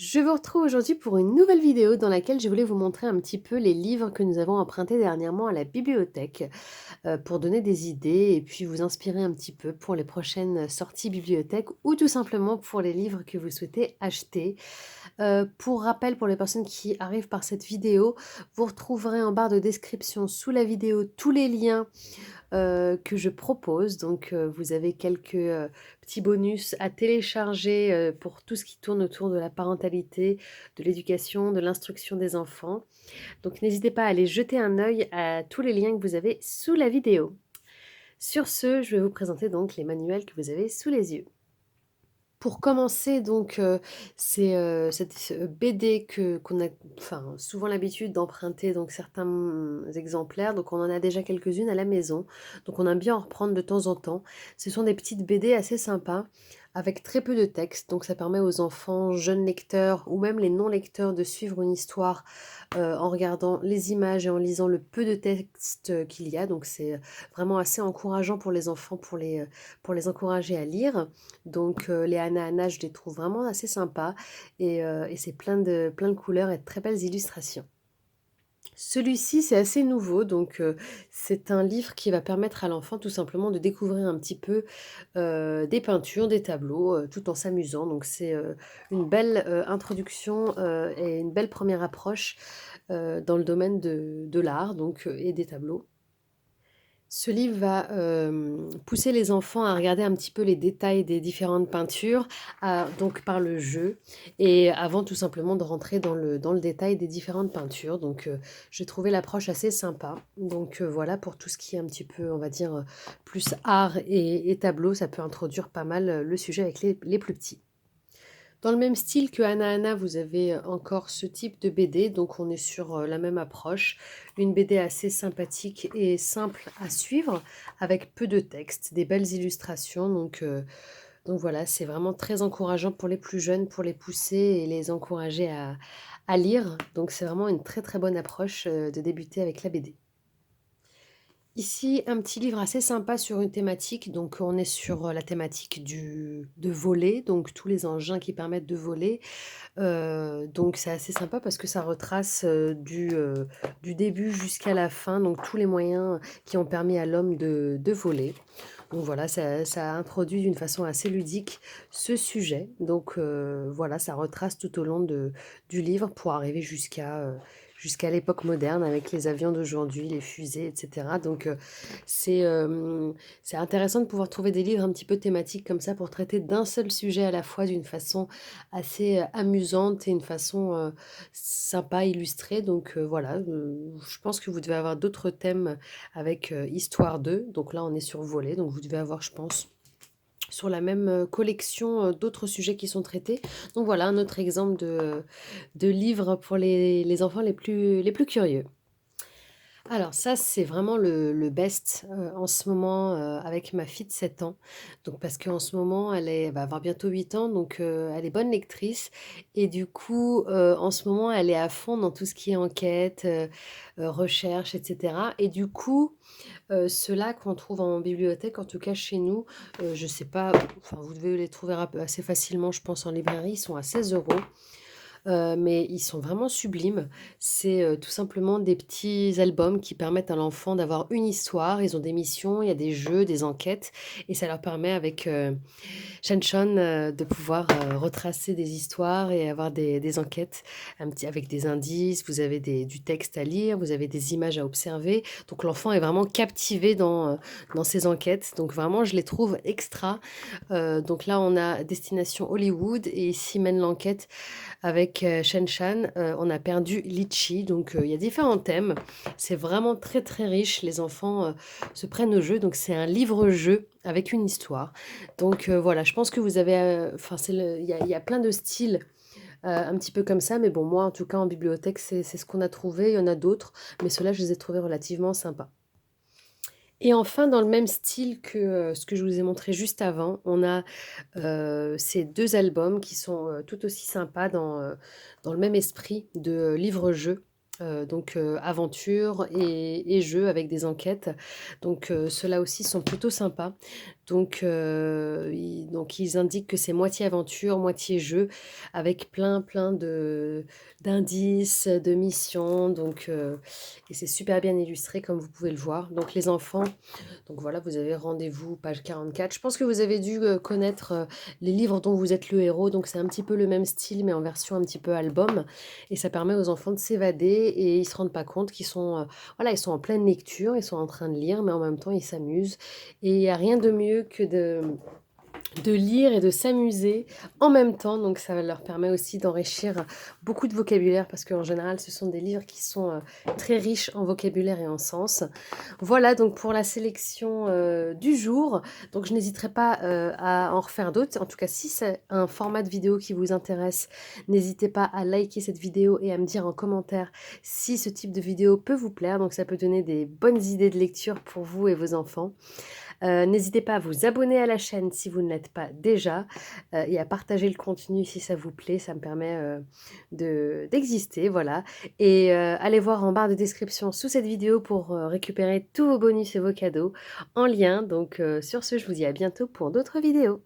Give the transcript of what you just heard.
Je vous retrouve aujourd'hui pour une nouvelle vidéo dans laquelle je voulais vous montrer un petit peu les livres que nous avons empruntés dernièrement à la bibliothèque pour donner des idées et puis vous inspirer un petit peu pour les prochaines sorties bibliothèque ou tout simplement pour les livres que vous souhaitez acheter. Pour rappel, pour les personnes qui arrivent par cette vidéo, vous retrouverez en barre de description sous la vidéo tous les liens que je propose. Donc, vous avez quelques, petits bonus à télécharger, pour tout ce qui tourne autour de la parentalité, de l'éducation, de l'instruction des enfants. Donc n'hésitez pas à aller jeter un œil à tous les liens que vous avez sous la vidéo. Sur ce, je vais vous présenter donc les manuels que vous avez sous les yeux. Pour commencer donc, c'est, cette BD qu'on a enfin souvent l'habitude d'emprunter donc certains, exemplaires, donc on en a déjà quelques-unes à la maison, donc on aime bien en reprendre de temps en temps. Ce sont des petites BD assez sympas, avec très peu de texte, donc ça permet aux enfants, jeunes lecteurs ou même les non-lecteurs de suivre une histoire, en regardant les images et en lisant le peu de texte, qu'il y a, donc c'est, vraiment assez encourageant pour les enfants pour les encourager à lire. Donc les Anna je les trouve vraiment assez sympas et c'est plein de couleurs et de très belles illustrations. Celui-ci, c'est assez nouveau, donc c'est un livre qui va permettre à l'enfant tout simplement de découvrir un petit peu, des peintures, des tableaux, tout en s'amusant. Donc c'est, une belle, introduction, et une belle première approche, dans le domaine de l'art donc et des tableaux. Ce livre va, pousser les enfants à regarder un petit peu les détails des différentes peintures, donc par le jeu et avant tout simplement de rentrer dans le détail des différentes peintures. Donc, j'ai trouvé l'approche assez sympa. Donc, voilà pour tout ce qui est un petit peu, on va dire, plus art et tableau, ça peut introduire pas mal, le sujet avec les plus petits. Dans le même style que Anna, vous avez encore ce type de BD, donc on est sur la même approche. Une BD assez sympathique et simple à suivre, avec peu de texte, des belles illustrations. Donc voilà, c'est vraiment très encourageant pour les plus jeunes, pour les pousser et les encourager à lire. Donc c'est vraiment une très très bonne approche de débuter avec la BD. Ici, un petit livre assez sympa sur une thématique. Donc, on est sur la thématique de voler, donc tous les engins qui permettent de voler. Donc c'est assez sympa parce que ça retrace, du début jusqu'à la fin, donc tous les moyens qui ont permis à l'homme de voler. Donc voilà, ça introduit d'une façon assez ludique ce sujet. Donc voilà, ça retrace tout au long du livre pour arriver jusqu'à l'époque moderne avec les avions d'aujourd'hui, les fusées et cetera. Donc c'est, c'est intéressant de pouvoir trouver des livres un petit peu thématiques comme ça pour traiter d'un seul sujet à la fois d'une façon assez, amusante et une façon, sympa, illustrée. Donc voilà, je pense que vous devez avoir d'autres thèmes avec, Histoire d'eux. Donc là, on est sur volet, donc vous devez avoir, je pense, sur la même, collection, d'autres sujets qui sont traités. Donc voilà, un autre exemple de livre pour les enfants les plus curieux. Alors ça, c'est vraiment le best, en ce moment, avec ma fille de 7 ans. Donc parce qu'en ce moment, elle va avoir bientôt 8 ans, donc elle est bonne lectrice et du coup, en ce moment, elle est à fond dans tout ce qui est enquête, recherche et cetera et du coup, ceux-là qu'on trouve en bibliothèque, en tout cas chez nous, je sais pas, enfin vous devez les trouver assez facilement, je pense, en librairie, ils sont à 16 €. Mais ils sont vraiment sublimes. C'est, tout simplement des petits albums qui permettent à l'enfant d'avoir une histoire. Ils ont des missions, il y a des jeux, des enquêtes et ça leur permet avec, Shan-Shan, de pouvoir, retracer des histoires et avoir des enquêtes un petit avec des indices. Vous avez du texte à lire, vous avez des images à observer. Donc l'enfant est vraiment captivé dans ces enquêtes. Donc vraiment, je les trouve extra. Donc là, on a Destination Hollywood et ici mène l'enquête avec, Shan-Shan, on a perdu Litchi, donc il y a différents thèmes. C'est vraiment très, très riche. Les enfants, se prennent au jeu, donc c'est un livre-jeu avec une histoire. Donc voilà, je pense que vous avez, enfin il y a plein de styles, un petit peu comme ça, mais bon, moi, en tout cas, en bibliothèque, c'est ce qu'on a trouvé. Il y en a d'autres, mais ceux-là, je les ai trouvés relativement sympas. Et enfin, dans le même style que, ce que je vous ai montré juste avant, on a, ces 2 albums qui sont, tout aussi sympas dans le même esprit de livre-jeu, donc aventure et jeux avec des enquêtes. Donc ceux-là aussi sont plutôt sympas. Donc ils indiquent que c'est moitié aventure, moitié jeu, avec plein de d'indices, de missions, et c'est super bien illustré comme vous pouvez le voir. Donc les enfants, donc voilà, vous avez rendez-vous, page 44. Je pense que vous avez dû connaître les livres dont vous êtes le héros, donc c'est un petit peu le même style, mais en version un petit peu album, et ça permet aux enfants de s'évader, et ils se rendent pas compte qu'ils sont, voilà, ils sont en pleine lecture, ils sont en train de lire, mais en même temps ils s'amusent, et il n'y a rien de mieux que de lire et de s'amuser en même temps, donc ça leur permet aussi d'enrichir beaucoup de vocabulaire parce qu'en général ce sont des livres qui sont très riches en vocabulaire et en sens. Voilà donc pour la sélection du jour, donc je n'hésiterai pas à en refaire d'autres. En tout cas, si c'est un format de vidéo qui vous intéresse, n'hésitez pas à liker cette vidéo et à me dire en commentaire si ce type de vidéo peut vous plaire, donc ça peut donner des bonnes idées de lecture pour vous et vos enfants. N'hésitez pas à vous abonner à la chaîne si vous ne l'êtes pas déjà, et à partager le contenu si ça vous plaît, ça me permet, d'exister, voilà, et allez voir en barre de description sous cette vidéo pour, récupérer tous vos bonus et vos cadeaux en lien. Donc sur ce, je vous dis à bientôt pour d'autres vidéos.